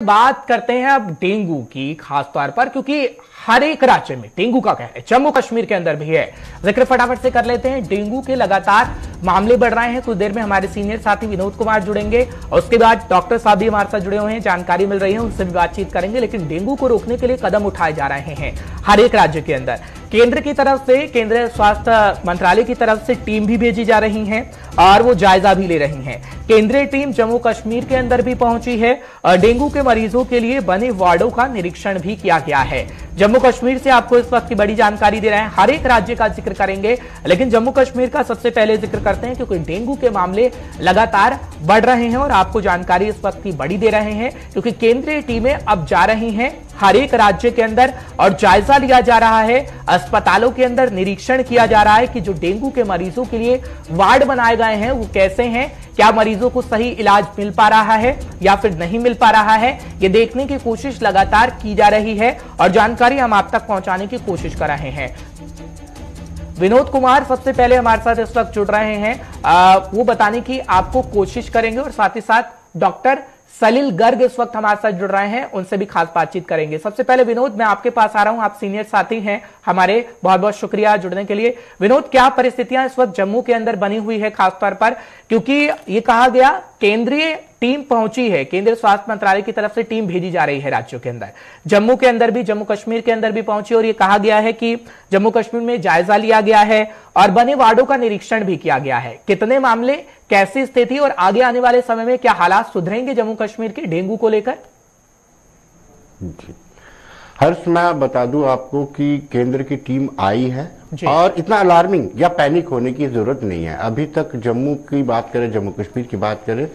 बात करते हैं अब डेंगू की, खासतौर पर क्योंकि हर एक राज्य में डेंगू का कहर है, जम्मू कश्मीर के अंदर भी है। जिक्र फटाफट से कर लेते हैं। डेंगू के लगातार मामले बढ़ रहे हैं। कुछ देर में हमारे सीनियर साथी विनोद कुमार जुड़ेंगे और उसके बाद डॉक्टर साहब भी हमारे साथ जुड़े हुए हैं, जानकारी मिल रही है, उनसे भी बातचीत करेंगे। लेकिन डेंगू को रोकने के लिए कदम उठाए जा रहे हैं हर एक राज्य के अंदर। केंद्र की तरफ से, केंद्रीय स्वास्थ्य मंत्रालय की तरफ से टीम भी भेजी जा रही है और वो जायजा भी ले रही है। केंद्रीय टीम जम्मू कश्मीर के अंदर भी पहुंची है और डेंगू के मरीजों के लिए बने वार्डों का निरीक्षण भी किया गया है। जम्मू कश्मीर से आपको इस वक्त की बड़ी जानकारी दे रहे हैं, हर एक राज्य का जिक्र करेंगे, लेकिन जम्मू कश्मीर का सबसे पहले जिक्र करते हैं क्योंकि डेंगू के मामले लगातार बढ़ रहे हैं और आपको जानकारी इस वक्त की बड़ी दे रहे हैं क्योंकि केंद्रीय टीमें अब जा रही हैं हर एक राज्य के अंदर और जायजा लिया जा रहा है। अस्पतालों के अंदर निरीक्षण किया जा रहा है कि जो डेंगू के मरीजों के लिए वार्ड बनाए गए हैं वो कैसे हैं, क्या मरीजों को सही इलाज मिल पा रहा है या फिर नहीं मिल पा रहा है, ये देखने की कोशिश लगातार की जा रही है और जानकारी हम आप तक पहुंचाने की कोशिश कर रहे हैं। विनोद कुमार सबसे पहले हमारे साथ इस वक्त जुड़ रहे हैं, वो बताने की आपको कोशिश करेंगे और साथ ही साथ डॉक्टर सलील गर्ग इस वक्त हमारे साथ जुड़ रहे हैं, उनसे भी खास बातचीत करेंगे। सबसे पहले विनोद, मैं आपके पास आ रहा हूं, आप सीनियर साथी हैं हमारे, बहुत बहुत शुक्रिया जुड़ने के लिए। विनोद, क्या परिस्थितियां इस वक्त जम्मू के अंदर बनी हुई है, खासतौर पर क्योंकि ये कहा गया केंद्रीय टीम पहुंची है, केंद्रीय स्वास्थ्य मंत्रालय की तरफ से टीम भेजी जा रही है राज्यों के अंदर, जम्मू के अंदर भी, जम्मू कश्मीर के अंदर भी पहुंची और ये कहा गया है कि जम्मू कश्मीर में जायजा लिया गया है और बने वार्डों का निरीक्षण भी किया गया है। कितने मामले, कैसी स्थिति और आगे आने वाले समय में क्या हालात सुधरेंगे जम्मू कश्मीर के डेंगू को लेकर? हर्ष, मैं बता दूं आपको कि केंद्र की टीम आई है और इतना अलार्मिंग या पैनिक होने की जरूरत नहीं है। अभी तक जम्मू की बात करें, जम्मू कश्मीर की बात करें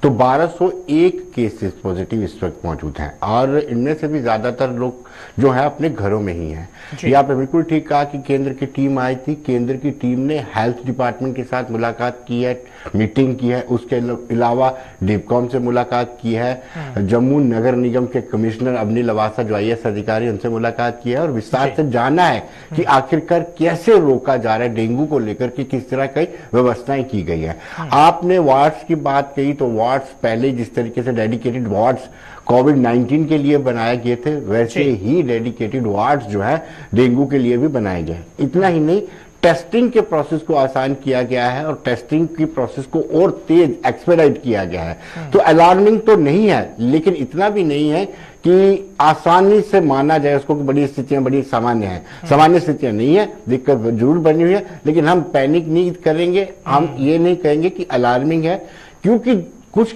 तो 1201 केसेस पॉजिटिव इस वक्त मौजूद हैं और इनमें से भी ज्यादातर लोग जो है अपने घरों में ही हैं। ये आपने बिल्कुल ठीक कहा कि केंद्र की टीम आई थी। केंद्र की टीम ने हेल्थ डिपार्टमेंट के साथ मुलाकात की है, मीटिंग की है, उसके अलावा डिपकॉम से मुलाकात की है, जम्मू नगर निगम के कमिश्नर अवनी लवासा जो IAS अधिकारी, उनसे मुलाकात की है और विस्तार से जाना है कि आखिरकार कैसे रोका जा रहा है डेंगू को लेकर के, किस तरह की व्यवस्थाएं की गई है। आपने वार्ड्स की बात कही तो वार्ड्स पहले जिस तरीके से डेडिकेटेड वार्ड्स कोविड-19 के लिए बनाए गए थे, वैसे ही डेडिकेटेड वार्ड्स जो है डेंगू के लिए भी बनाए गए। इतना ही नहीं, टेस्टिंग के प्रोसेस को आसान किया गया है और टेस्टिंग की प्रोसेस को और तेज एक्सपेडाइट किया गया है। तो अलार्मिंग तो नहीं है, लेकिन इतना भी नहीं है कि आसानी से माना जाए उसको कि बड़ी स्थितियां बड़ी सामान्य हैं। सामान्य स्थितियां नहीं है, दिक्कत जरूर बनी हुई है, लेकिन हम पैनिक नहीं करेंगे, हम ये नहीं कहेंगे कि अलार्मिंग है, क्योंकि कुछ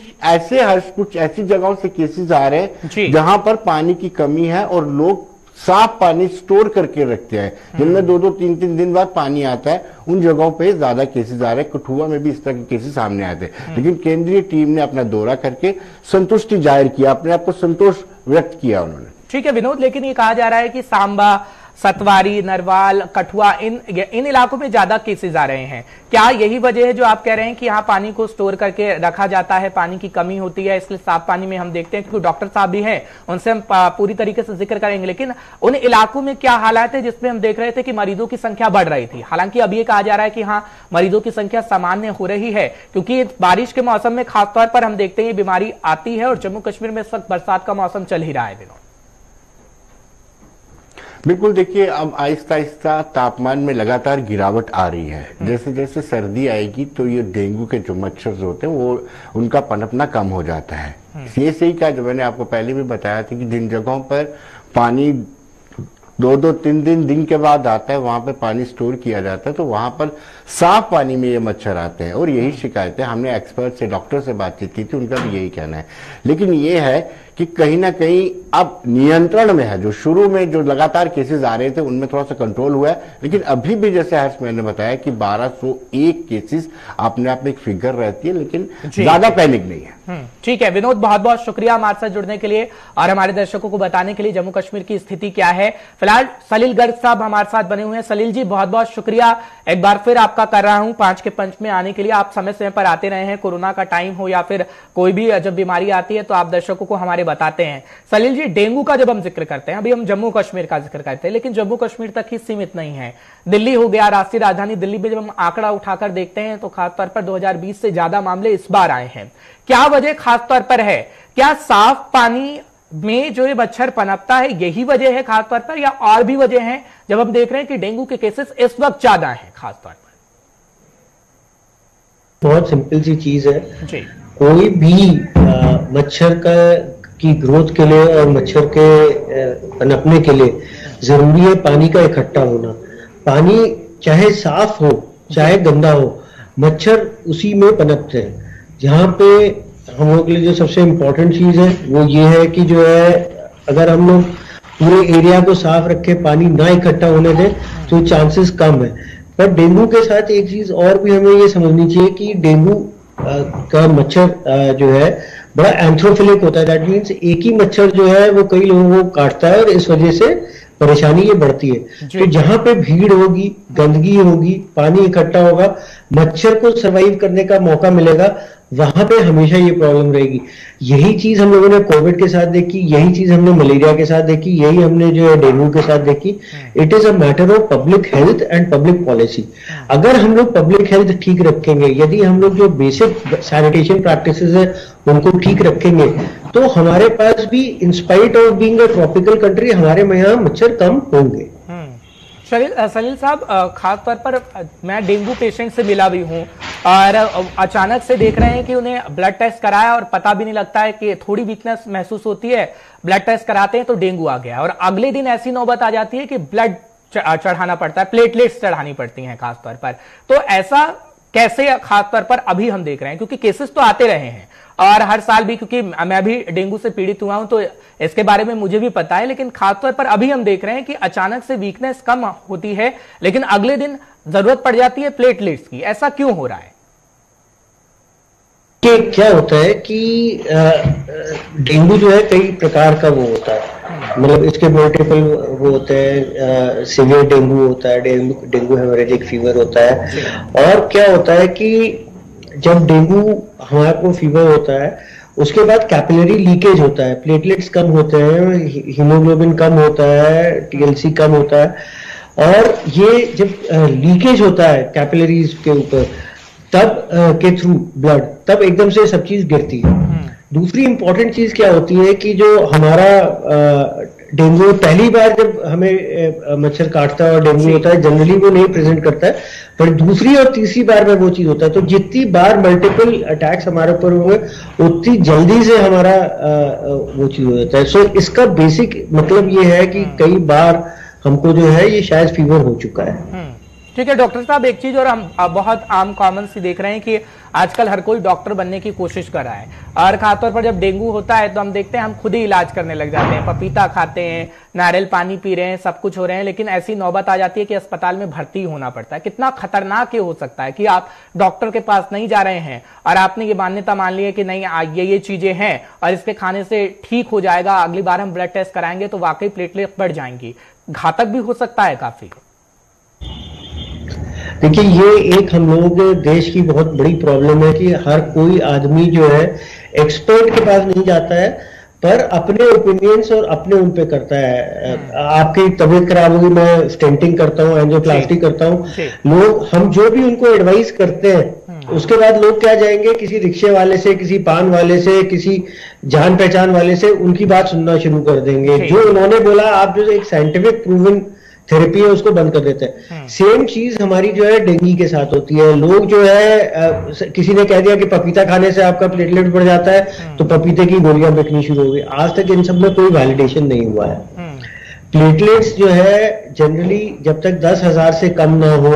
ऐसी जगहों से केसेस आ रहे हैं जहां पर पानी की कमी है और लोग साफ पानी स्टोर करके रखते हैं, जिनमें 2-2, 3-3 दिन बाद पानी आता है। उन जगहों पे ज्यादा केसेस आ रहे हैं। कठुआ में भी इस तरह के केसेस सामने आए थे, लेकिन केंद्रीय टीम ने अपना दौरा करके संतुष्टि जाहिर किया, अपने आप को संतोष व्यक्त किया उन्होंने। ठीक है विनोद, लेकिन ये कहा जा रहा है कि सांबा, सतवारी, नरवाल, कठुआ, इन इलाकों में ज्यादा केसेस आ रहे हैं। क्या यही वजह है जो आप कह रहे हैं कि यहाँ पानी को स्टोर करके रखा जाता है, पानी की कमी होती है, इसलिए साफ पानी में हम देखते हैं, क्योंकि डॉक्टर साहब भी हैं, उनसे हम पूरी तरीके से जिक्र करेंगे। लेकिन उन इलाकों में क्या हालात है जिसमें हम देख रहे थे कि मरीजों की संख्या बढ़ रही थी? हालांकि अब ये कहा जा रहा है कि हाँ, मरीजों की संख्या सामान्य हो रही है, क्योंकि बारिश के मौसम में खासतौर पर हम देखते हैं बीमारी आती है और जम्मू कश्मीर में इस वक्त बरसात का मौसम चल ही रहा है। विनोद, बिल्कुल, देखिए अब आहिस्ता आहिस्ता तापमान में लगातार गिरावट आ रही है। जैसे जैसे सर्दी आएगी तो ये डेंगू के जो मच्छर होते हैं वो उनका पनपना कम हो जाता है। ये सही कहा, जो मैंने आपको पहले भी बताया था कि जिन जगहों पर पानी 2-2, 3 दिन के बाद आता है, वहां पर पानी स्टोर किया जाता है, तो वहां पर साफ पानी में ये मच्छर आते हैं और यही शिकायतें हमने एक्सपर्ट से, डॉक्टर से बातचीत की थी, उनका भी यही कहना है। लेकिन ये है कि कहीं ना कहीं अब नियंत्रण में है। जो शुरू में जो लगातार केसेस आ रहे थे उनमें थोड़ा सा कंट्रोल हुआ है, लेकिन अभी भी जैसे हर्ष मैंने बताया कि 1201 केसेस अपने आप में एक फिगर रहती है, लेकिन ज्यादा पैनिक नहीं है। ठीक है विनोद, बहुत बहुत शुक्रिया हमारे साथ जुड़ने के लिए और हमारे दर्शकों को बताने के लिए जम्मू कश्मीर की स्थिति क्या है। फिलहाल सलील गर्ग साहब हमारे साथ बने हुए हैं। सलील जी, बहुत बहुत शुक्रिया एक बार फिर आपका कर रहा हूं 5 के पंच में आने के लिए। आप समय समय पर आते रहे हैं, कोरोना का टाइम हो या फिर कोई भी जब बीमारी आती है तो आप दर्शकों को हमारे बताते हैं। सलील जी, डेंगू का जब हम जिक्र करते हैं, अभी हम जम्मू कश्मीर का जिक्र करते हैं, लेकिन जम्मू कश्मीर तक ही सीमित नहीं है। दिल्ली हो गया, राष्ट्रीय राजधानी दिल्ली में जब हम आंकड़ा उठाकर देखते हैं तो खासतौर पर 2020 से ज्यादा मामले इस बार आए हैं। क्या वजह खासतौर पर है? क्या साफ पानी में जो ये मच्छर पनपता है यही वजह है खासतौर पर, या और भी वजह है जब हम देख रहे हैं कि डेंगू के केसेस इस वक्त ज्यादा है खासतौर पर? बहुत सिंपल सी चीज है जी। कोई भी मच्छर की ग्रोथ के लिए और मच्छर के पनपने के लिए जरूरी है पानी का इकट्ठा होना। पानी चाहे साफ हो चाहे गंदा हो, मच्छर उसी में पनपते हैं। जहाँ पे हम लोग के लिए जो सबसे इम्पोर्टेंट चीज है वो ये है कि जो है अगर हम लोग पूरे एरिया को साफ रखें, पानी ना इकट्ठा होने दें, तो चांसेस कम है। पर डेंगू के साथ एक चीज और भी हमें ये समझनी चाहिए कि डेंगू का मच्छर जो है बड़ा एंथ्रोफिलिक होता है। दैट मीन्स एक ही मच्छर जो है वो कई लोगों को काटता है और इस वजह से परेशानी ये बढ़ती है। तो जहां पे भीड़ होगी, गंदगी होगी, पानी इकट्ठा होगा, मच्छर को सरवाइव करने का मौका मिलेगा, वहां पे हमेशा ये प्रॉब्लम रहेगी। यही चीज हम लोगों ने कोविड के साथ देखी, यही चीज हमने मलेरिया के साथ देखी, यही हमने जो है डेंगू के साथ देखी। It is a matter of public health and public policy. अगर हम लोग पब्लिक हेल्थ ठीक रखेंगे, यदि हम लोग जो बेसिक सैनिटेशन प्रैक्टिसेस है उनको ठीक रखेंगे, तो हमारे पास भी in spite of being a tropical country हमारे यहाँ मच्छर कम होंगे। सलील साहब, खास तौर पर मैं डेंगू पेशेंट से मिला भी हूं और अचानक से देख रहे हैं कि उन्हें ब्लड टेस्ट कराया और पता भी नहीं लगता है कि थोड़ी वीकनेस महसूस होती है, ब्लड टेस्ट कराते हैं तो डेंगू आ गया, और अगले दिन ऐसी नौबत आ जाती है कि ब्लड चढ़ाना पड़ता है, प्लेटलेट्स चढ़ानी पड़ती हैं खासतौर पर। तो ऐसा कैसे खासतौर पर अभी हम देख रहे हैं, क्योंकि केसेस तो आते रहे हैं और हर साल भी, क्योंकि मैं भी डेंगू से पीड़ित हुआ हूं तो इसके बारे में मुझे भी पता है, लेकिन खासतौर पर अभी हम देख रहे हैं कि अचानक से वीकनेस कम होती है लेकिन अगले दिन जरूरत पड़ जाती है प्लेटलेट्स की। ऐसा क्यों हो रहा है? कि क्या होता है कि डेंगू जो है कई प्रकार का वो होता है, मतलब इसके मल्टीपल वो होते हैं। सीवियर डेंगू होता है, डेंगू हेमोरेजिक फीवर होता है। और क्या होता है कि जब डेंगू हमारे को फीवर होता है उसके बाद कैपिलरी लीकेज होता है, प्लेटलेट्स कम होते हैं, हीमोग्लोबिन कम होता है, टीएलसी कम होता है। और ये जब लीकेज होता है कैपिलरीज के ऊपर तब के थ्रू ब्लड, तब एकदम से सब चीज गिरती है। दूसरी इंपॉर्टेंट चीज क्या होती है कि जो हमारा डेंगू पहली बार जब हमें मच्छर काटता है और डेंगू होता है, जनरली वो नहीं प्रेजेंट करता है, पर दूसरी और तीसरी बार में वो चीज होता है। तो जितनी बार मल्टीपल अटैक्स हमारे ऊपर होंगे उतनी जल्दी से हमारा वो चीज हो जाता है। सो इसका बेसिक मतलब ये है कि कई बार हमको जो है ये शायद फीवर हो चुका है। ठीक है डॉक्टर साहब, एक चीज और हम बहुत आम कॉमन सी देख रहे हैं कि आजकल हर कोई डॉक्टर बनने की कोशिश कर रहा है, और खासतौर पर जब डेंगू होता है तो हम देखते हैं हम खुद ही इलाज करने लग जाते हैं, पपीता खाते हैं, नारियल पानी पी रहे हैं, सब कुछ हो रहे हैं, लेकिन ऐसी नौबत आ जाती है कि अस्पताल में भर्ती होना पड़ता है। कितना खतरनाक ये हो सकता है कि आप डॉक्टर के पास नहीं जा रहे हैं और आपने ये मान्यता मान ली है कि नहीं ये चीजें हैं और इसके खाने से ठीक हो जाएगा, अगली बार हम ब्लड टेस्ट कराएंगे तो वाकई प्लेटलेट बढ़ जाएंगी। घातक भी हो सकता है काफी। देखिए, ये एक हम लोग देश की बहुत बड़ी प्रॉब्लम है कि हर कोई आदमी जो है एक्सपर्ट के पास नहीं जाता है, पर अपने ओपिनियंस और अपने उन पे करता है। आपकी तबीयत खराब होगी, मैं स्टेंटिंग करता हूँ, एंजियोप्लास्टी करता हूँ, लोग हम जो भी उनको एडवाइस करते हैं उसके बाद लोग क्या जाएंगे किसी रिक्शे वाले से, किसी पान वाले से, किसी जान पहचान वाले से उनकी बात सुनना शुरू कर देंगे। जो उन्होंने बोला, आप जो एक साइंटिफिक प्रूवन थेरेपी है उसको बंद कर देते हैं। सेम चीज हमारी जो है डेंगू के साथ होती है। लोग जो है किसी ने कह दिया कि पपीता खाने से आपका प्लेटलेट बढ़ जाता है तो पपीते की गोलियां बिकनी शुरू हो गई। आज तक इन सब में कोई वैलिडेशन नहीं हुआ है। प्लेटलेट्स जो है जनरली जब तक 10,000 से कम ना हो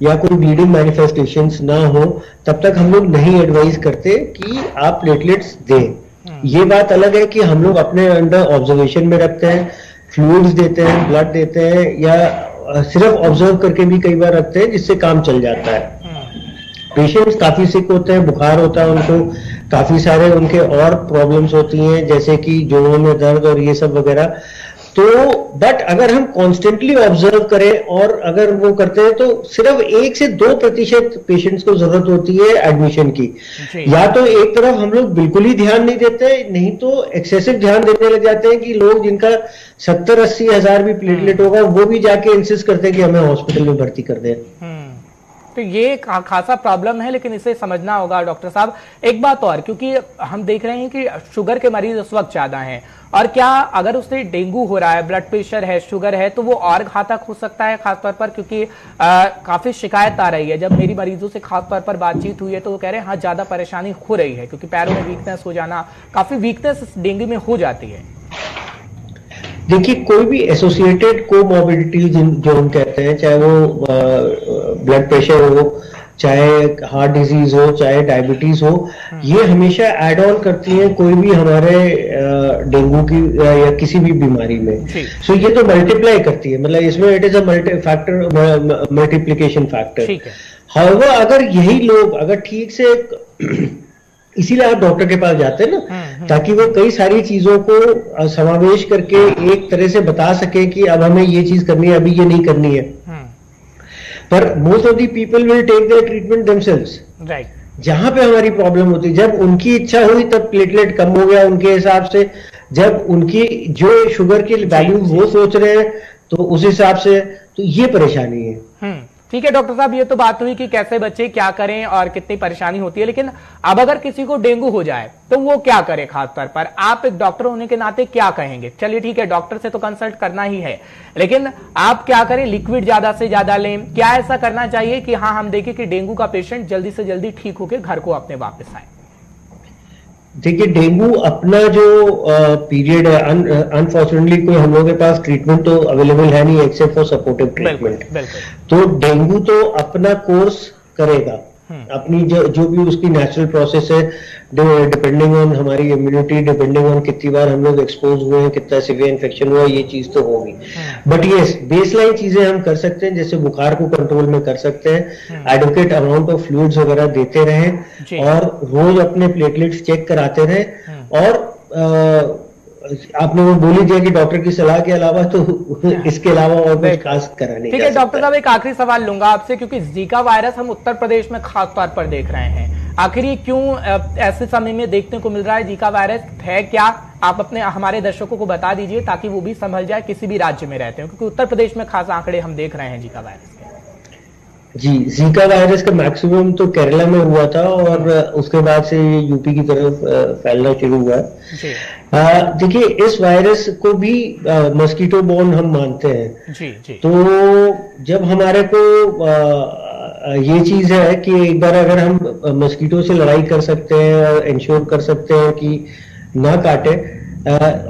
या कोई ब्लीडिंग मैनिफेस्टेशंस ना हो तब तक हम लोग नहीं एडवाइज करते कि आप प्लेटलेट्स दें। ये बात अलग है कि हम लोग अपने अंडर ऑब्जर्वेशन में रखते हैं, फ्लूइड्स देते हैं, ब्लड देते हैं, या सिर्फ ऑब्जर्व करके भी कई बार रखते हैं, जिससे काम चल जाता है। पेशेंट्स काफी सिक होते हैं, बुखार होता है उनको, काफी सारे उनके और प्रॉब्लम्स होती हैं जैसे कि जोड़ों में दर्द और ये सब वगैरह। तो बट अगर हम कॉन्स्टेंटली ऑब्जर्व करें और अगर वो करते हैं तो सिर्फ 1 से 2% पेशेंट्स को जरूरत होती है एडमिशन की। या तो एक तरफ हम लोग बिल्कुल ही ध्यान नहीं देते, नहीं तो एक्सेसिव ध्यान देने लग जाते हैं कि लोग जिनका 70-80 हजार भी प्लेटलेट होगा वो भी जाके इंसिस्ट करते हैं कि हमें हॉस्पिटल में भर्ती कर दें। तो ये खासा प्रॉब्लम है, लेकिन इसे समझना होगा डॉक्टर साहब। एक बात और, क्योंकि हम देख रहे हैं कि शुगर के मरीज इस वक्त ज्यादा हैं और क्या अगर उसे डेंगू हो रहा है, ब्लड प्रेशर है, शुगर है, तो वो और घातक हो सकता है, खासतौर पर क्योंकि काफी शिकायत आ रही है। जब मेरी मरीजों से खासतौर पर बातचीत हुई है तो वो कह रहे हैं हाँ ज्यादा परेशानी हो रही है, क्योंकि पैरों में वीकनेस हो जाना, काफी वीकनेस डेंगू में हो जाती है। देखिए, कोई भी एसोसिएटेड कोमॉर्बिडिटी जो हम कहते हैं, चाहे वो ब्लड प्रेशर हो, चाहे हार्ट डिजीज हो, चाहे डायबिटीज हो, ये हमेशा एड ऑन करती है कोई भी हमारे डेंगू की या किसी भी बीमारी में। सो ये तो मल्टीप्लाई करती है, मतलब इसमें it is a multiplication factor. However अगर यही लोग अगर ठीक से इसीलिए आप डॉक्टर के पास जाते हैं ना, ताकि वो कई सारी चीजों को समावेश करके एक तरह से बता सके कि अब हमें ये चीज करनी है, अभी ये नहीं करनी है। पर most of the people will take their treatment themselves. Right. जहां पे हमारी प्रॉब्लम होती है, जब उनकी इच्छा हुई तब प्लेटलेट कम हो गया उनके हिसाब से, जब उनकी जो शुगर की वैल्यू वो सोच रहे हैं तो उस हिसाब से, तो ये परेशानी है। ठीक है डॉक्टर साहब, ये तो बात हुई कि कैसे बच्चे क्या करें और कितनी परेशानी होती है, लेकिन अब अगर किसी को डेंगू हो जाए तो वो क्या करे? खासतौर पर आप एक डॉक्टर होने के नाते क्या कहेंगे? चलिए ठीक है, डॉक्टर से तो कंसल्ट करना ही है, लेकिन आप क्या करें? लिक्विड ज्यादा से ज्यादा लें? क्या ऐसा करना चाहिए कि हाँ हम देखें कि डेंगू का पेशेंट जल्दी से जल्दी ठीक होकर घर को अपने वापस आए? देखिए, डेंगू अपना जो पीरियड है, अनफॉर्चुनेटली कोई हम लोगों के पास ट्रीटमेंट तो अवेलेबल है नहीं एक्सेप्ट फॉर सपोर्टिव ट्रीटमेंट। तो डेंगू तो अपना कोर्स करेगा, अपनी जो भी उसकी नेचुरल प्रोसेस है, डिपेंडिंग ऑन हमारी इम्यूनिटी, डिपेंडिंग ऑन कितनी बार हम लोग एक्सपोज हुए हैं, कितना सीवियर इन्फेक्शन हुआ, ये चीज तो होगी। बट यस, बेसलाइन चीजें हम कर सकते हैं, जैसे बुखार को कंट्रोल में कर सकते हैं, एडवोकेट अमाउंट ऑफ फ्लूइड्स वगैरह देते रहें और रोज अपने प्लेटलेट्स चेक कराते रहें। और आपने वो बोली दिया कि डॉक्टर की सलाह के अलावा तो इसके अलावा और कुछ खास करा नहीं। ठीक है डॉक्टर साहब, एक आखिरी सवाल लूंगा आपसे, क्योंकि जीका वायरस हम उत्तर प्रदेश में खास तौर पर देख रहे हैं, आखिर ये क्यों ऐसे समय में देखने को मिल रहा है? जीका वायरस है क्या? आप अपने हमारे दर्शकों को बता दीजिए ताकि वो भी संभल जाए, किसी भी राज्य में रहते हैं, क्योंकि उत्तर प्रदेश में खास आंकड़े हम देख रहे हैं जीका वायरस के। जी, जीका वायरस का मैक्सिमम तो केरला में हुआ था और उसके बाद से यूपी की तरफ फैलना शुरू हुआ है। देखिए, इस वायरस को भी मस्कीटो बोर्न हम मानते हैं। जी। तो जब हमारे को ये चीज है कि एक बार अगर हम मस्कीटो से लड़ाई कर सकते हैं और इंश्योर कर सकते हैं कि ना काटे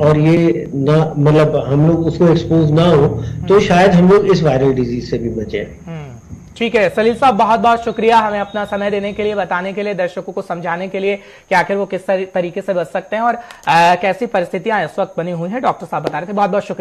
और ये ना, मतलब हम लोग उसको एक्सपोज ना हो, तो शायद हम लोग इस वायरल डिजीज से भी बचे। ठीक है सलील साहब, बहुत बहुत शुक्रिया हमें अपना समय देने के लिए, बताने के लिए, दर्शकों को समझाने के लिए कि आखिर वो किस तरीके से बच सकते हैं और कैसी परिस्थितियां इस वक्त बनी हुई हैं। डॉक्टर साहब बता रहे थे, बहुत बहुत शुक्रिया।